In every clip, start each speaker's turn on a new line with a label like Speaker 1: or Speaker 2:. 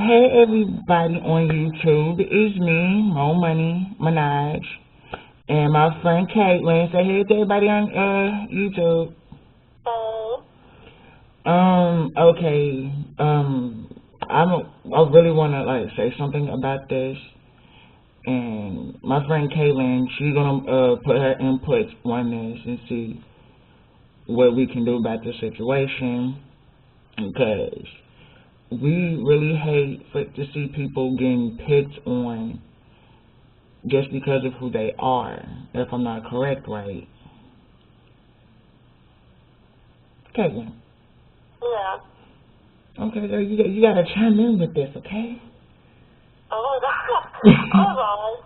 Speaker 1: Hey everybody on YouTube, it's me, Mo Money Minaj, and my friend Caitlin. Say hey to everybody on YouTube.
Speaker 2: Oh,
Speaker 1: Okay. I really wanna like say something about this, and my friend Caitlin, she's gonna put her input on this and see what we can do about the situation, because we really hate to see people getting picked on just because of who they are, if I'm not correct, right? Caitlin.
Speaker 2: yeah.
Speaker 1: Okay, girl, you gotta chime in with this, okay?
Speaker 2: Oh my God. Hold on.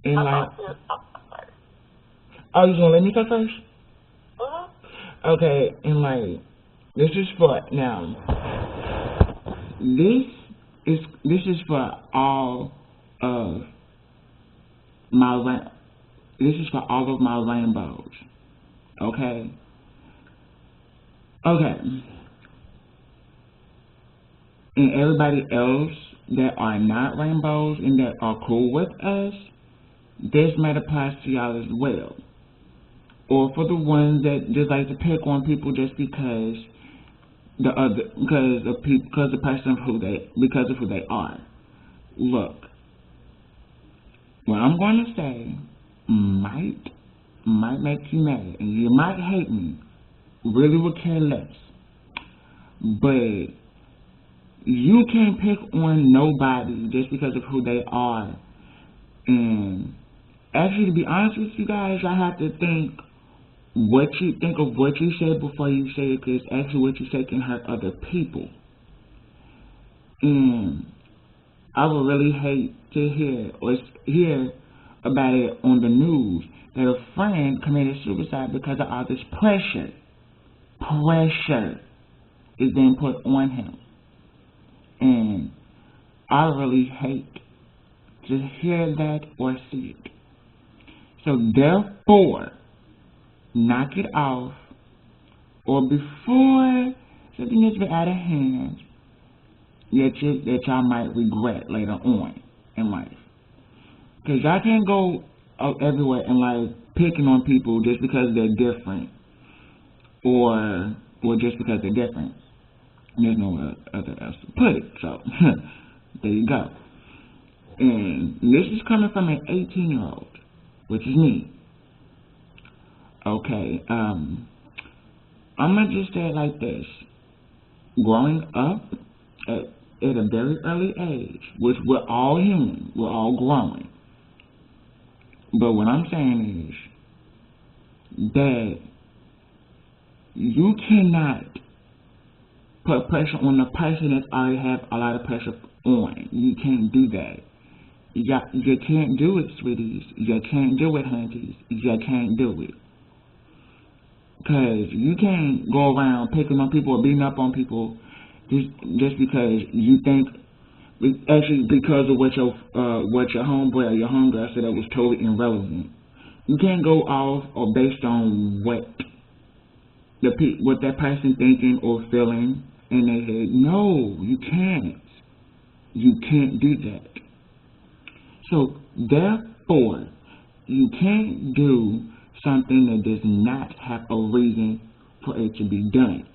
Speaker 1: And
Speaker 2: I
Speaker 1: like,
Speaker 2: thought you were talking first.
Speaker 1: oh, you gonna let me talk first?
Speaker 2: Mm-hmm.
Speaker 1: Okay, and like, this is for now. This this is for all of my this is for all of my rainbows. Okay. Okay. And everybody else that are not rainbows and that are cool with us, this might apply to y'all as well. Or for the ones that just like to pick on people just because the person of who they because of who they are. Look, what I'm going to say might make you mad, and you might hate me. Really would care less, but you can't pick on nobody just because of who they are. And actually, to be honest with you guys, I have to think of what you say before you say it, because actually what you say can hurt other people. And I would really hate to hear about it on the news that a friend committed suicide because of all this pressure. Pressure is being put on him, and I really hate to hear that or see it. So therefore, knock it off, or before something gets been out of hand that y'all might regret later on in life. Because y'all can't go everywhere and like picking on people just because they're different, or just because they're different. There's no other else to put it. So there you go. And this is coming from an 18-year-old, which is me. Okay, I'm gonna just say it like this: growing up at a very early age, which we're all human, we're all growing. But what I'm saying is that you cannot put pressure on the person that already have a lot of pressure on. You can't do that. You can't do it, sweeties. You can't do it, hunties. You can't do it. Because you can't go around picking on people or beating up on people just because you think, actually because of what your homeboy or your homegirl said that was totally irrelevant. You can't go off or based on what that person thinking or feeling in their head. No, you can't. You can't do that. So therefore, you can't do something that does not have a reason for it to be done.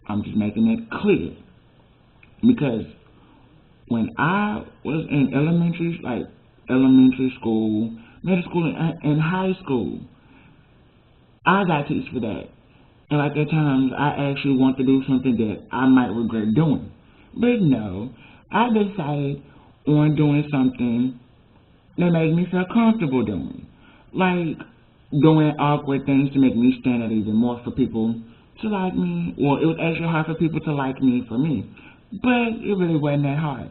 Speaker 1: I'm just making it clear, because when I was in elementary school, middle school, and high school, I got teased for that. And like at times, I actually want to do something that I might regret doing. But no, I decided on doing something that made me feel comfortable doing. Like doing awkward things to make me stand out even more for people to like me. Or it was actually hard for people to like me for me. But it really wasn't that hard.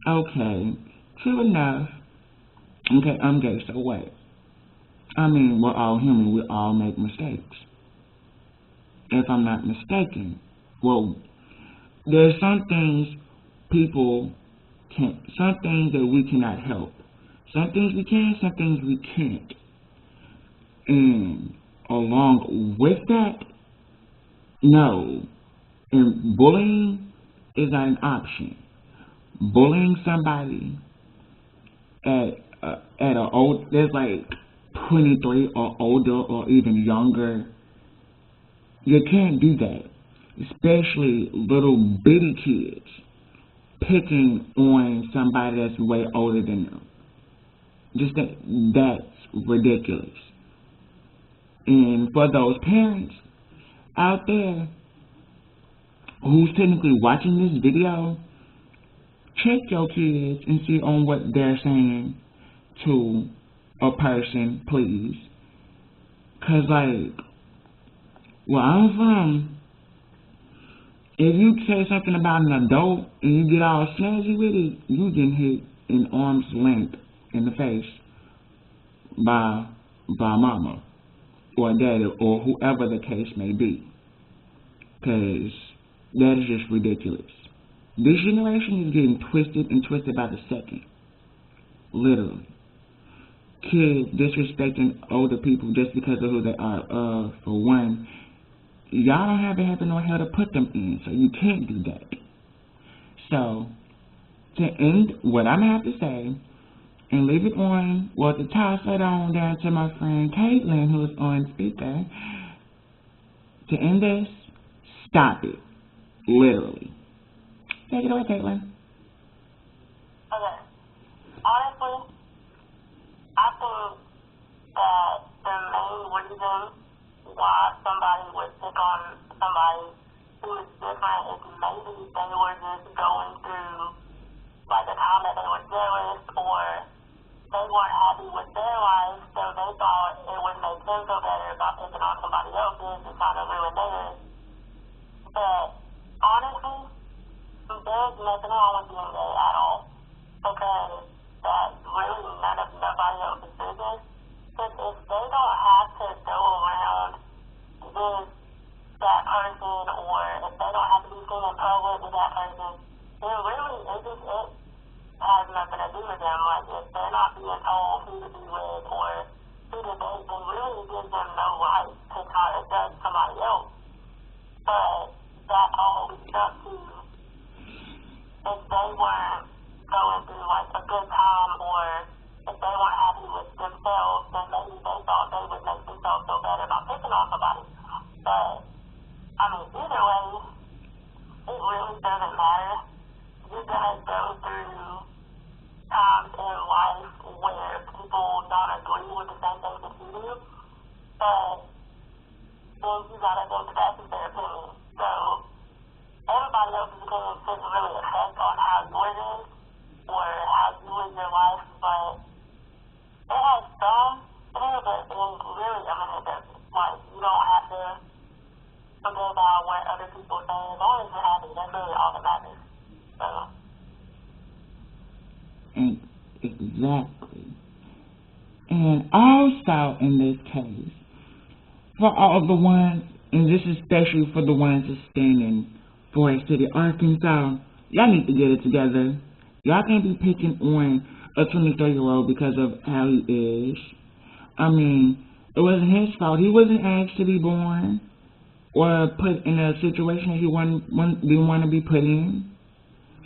Speaker 1: Okay, true enough. Okay, I'm gay, so what? I mean, we're all human. We all make mistakes. If I'm not mistaken. Well, there's some things people can't, some things that we cannot help. Some things we can, some things we can't. And along with that, no, And bullying is not an option. Bullying somebody at a old, there's like 23 or older or even younger, you can't do that. Especially little bitty kids picking on somebody that's way older than them. Just that's ridiculous. And for those parents out there who's technically watching this video, check your kids and see on what they're saying to a person, please. Cause like, where I'm from, if you say something about an adult and you get all snazzy with it, you get hit in arm's length in the face by mama or daddy or whoever the case may be. Cause that is just ridiculous. This generation is getting twisted and twisted by the second. Literally. Kids disrespecting older people just because of who they are. For one, y'all don't have a heaven or hell to put them in, so you can't do that. So, to end what I'm going to have to say, and leave it on, well, to toss it on down to my friend Caitlin, who's on speaker, to end this, stop it. Literally. Take it away, Caitlin.
Speaker 2: Okay. Honestly, I think that the main reason why somebody would pick on somebody who is different is maybe they were just going through like a time that they were jealous or they weren't happy with their life, so they thought it would make them feel better about picking on somebody else's and trying to ruin theirs. But honestly, there's nothing wrong with being gay at all, because that's really none of nobody else's business. Because if they don't have to go around with that person, or if they don't have to be seen in public with that person, then really it has nothing to do with them. Like, if they're not being told who to be with or who to date, then really it gives them no right to try to judge somebody else. But that all leads up to, if they weren't going through like a good time, or if they weren't happy with themselves, then maybe they thought they would make themselves feel better about picking on somebody. But I mean, either way, it really doesn't matter. You're gonna go through times in life where people don't agree with the same things that you do, but then you gotta think that that's their opinion. So everybody else's opinion shouldn't really affect on how yours is or how you live your life, but it has some, but really, I mean, it doesn't. Like, you don't have to forget about what other people say. As long as you're happy, that's really all that matters. So.
Speaker 1: And exactly. And also in this case, for all the ones, and this is especially for the ones that's standing for a city, Arkansas, y'all need to get it together. Y'all can't be picking on a 23-year-old because of how he is. I mean, it wasn't his fault. He wasn't asked to be born or put in a situation that he didn't want to be put in.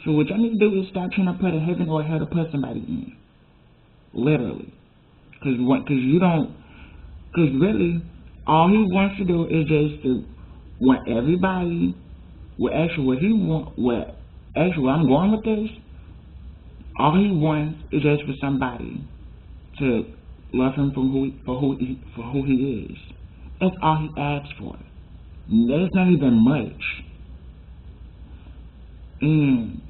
Speaker 1: So what y'all need to do is stop trying to put a heaven or a hell to put somebody in. Literally. Because really, all he wants to do is just to want everybody, I'm going with this, all he wants is just for somebody to love him for who he is. That's all he asks for. That's not even much. And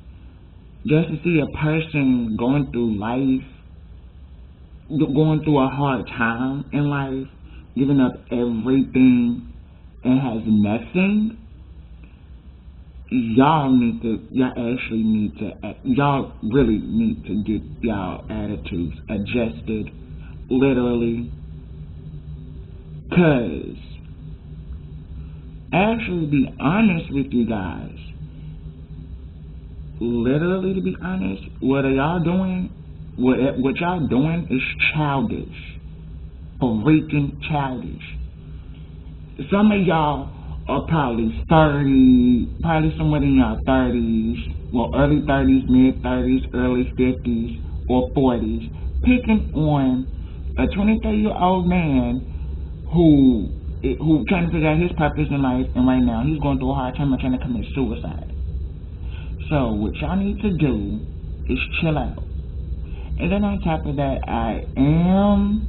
Speaker 1: just to see a person going through life, going through a hard time in life, giving up everything and has nothing, y'all really need to get y'all attitudes adjusted, literally. Cause, actually, be honest with you guys, literally, to be honest, what y'all doing is childish. Freaking childish. Some of y'all are probably 30, probably somewhere in your 30s, well, early 30s, mid 30s, early 50s, or 40s, picking on a 23-year-old man who trying to figure out his purpose in life, and right now he's going through a hard time and trying to commit suicide. So what y'all need to do is chill out. And then on top of that, I am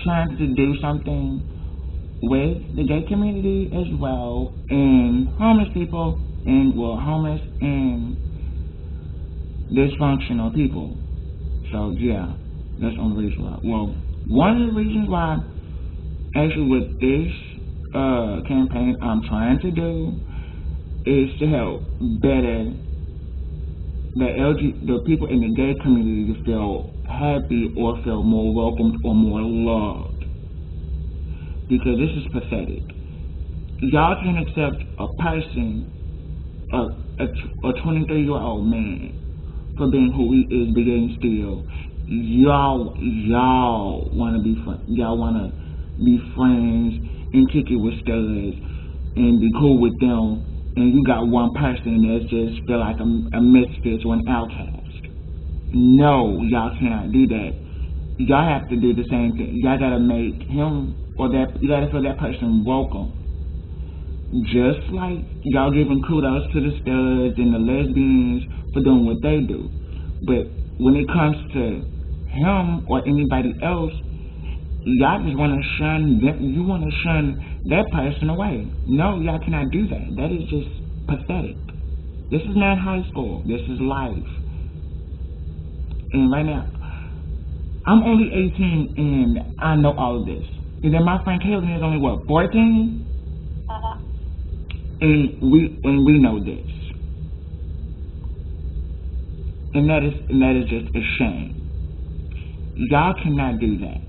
Speaker 1: trying to do something with the gay community as well, and homeless people, and well, homeless and dysfunctional people. So yeah, that's the only reason why. Well, one of the reasons why, actually, with this campaign I'm trying to do is to help better the people in the gay community to feel happy or feel more welcomed or more loved. Because this is pathetic. Y'all can accept a person, a 23-year-old man, for being who he is, but then still, y'all want to be friends. Y'all want to be friends and kick it with studs and be cool with them. And you got one person that just feel like a misfit or an outcast. No, y'all cannot do that. Y'all have to do the same thing. Y'all gotta make him or that, you gotta feel that person welcome. Just like y'all giving kudos to the studs and the lesbians for doing what they do. But when it comes to him or anybody else, y'all just want to shun them. You want to shun that person away. No, y'all cannot do that. That is just pathetic. This is not high school. This is life. And right now, I'm only 18 and I know all of this. And then my friend Caitlin is only what, 14? And we know this. And that is just a shame. Y'all cannot do that.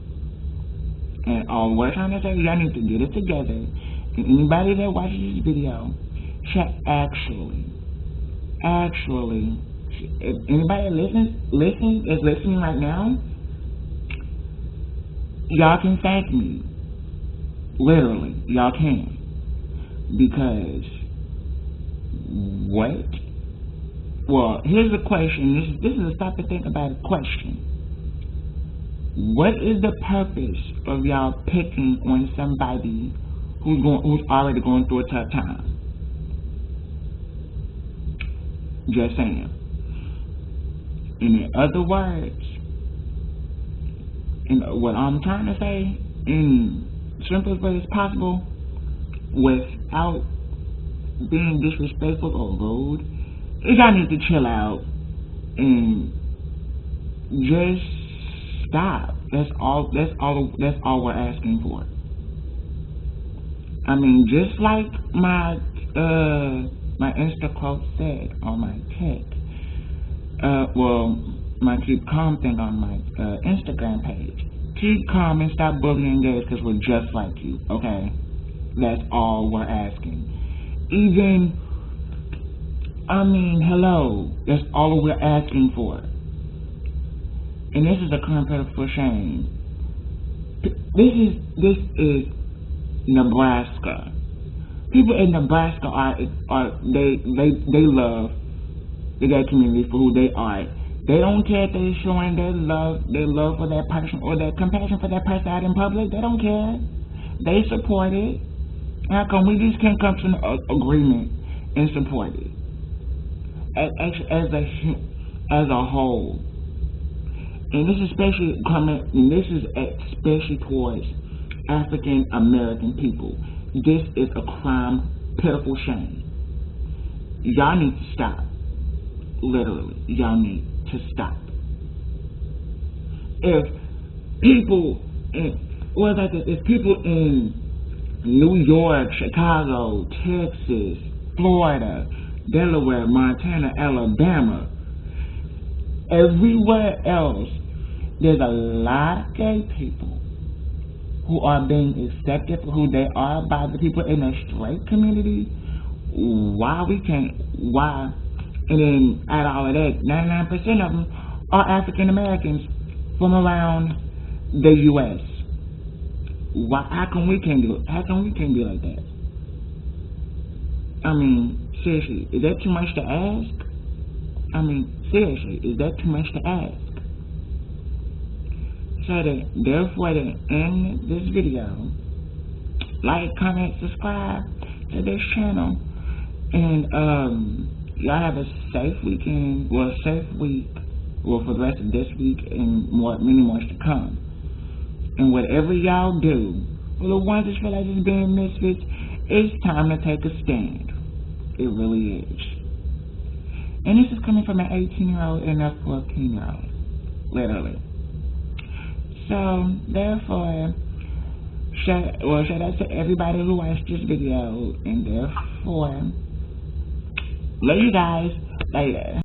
Speaker 1: And all we're trying to say, y'all need to get it together. And anybody that watches this video, actually, if anybody is listening right now, y'all can thank me. Literally, y'all can. Because what? Well, here's the question. This is a stop to think about it question. What is the purpose of y'all picking on somebody who's already going through a tough time? Just saying. In other words, what I'm trying to say in simplest way as possible, without being disrespectful or rude, is y'all need to chill out and just stop. That's all we're asking for. I mean, just like my Insta quote said on my text, my keep calm thing on my Instagram page. Keep calm and stop bullying gays because we're just like you, okay? That's all we're asking. Even, hello, that's all we're asking for. And this is a concept for shame. This is Nebraska. People in Nebraska they love the gay community for who they are. They don't care if they're showing their love for that person or their compassion for that person out in public. They don't care. They support it. How come we just can't come to an agreement and support it? As a whole. And this is especially towards African American people. This is a crime, pitiful shame. Y'all need to stop. Literally, y'all need to stop. If people in New York, Chicago, Texas, Florida, Delaware, Montana, Alabama, everywhere else, there's a lot of gay people who are being accepted for who they are by the people in the straight community. Why? And then out of all of that, 99% of them are African Americans from around the U.S. Why? How come we can't do it? How come we can't be like that? I mean, seriously, is that too much to ask? I mean, seriously, is that too much to ask? So that, therefore, to end this video, like, comment, subscribe to this channel, and y'all have a safe weekend, well, safe week, well, for the rest of this week and many more to come. And whatever y'all do, for the ones that feel like it's being misfits, it's time to take a stand. It really is. And this is coming from an 18-year-old and a 14-year-old, literally. So, therefore, shout out to everybody who watched this video, and therefore, love you guys. Later.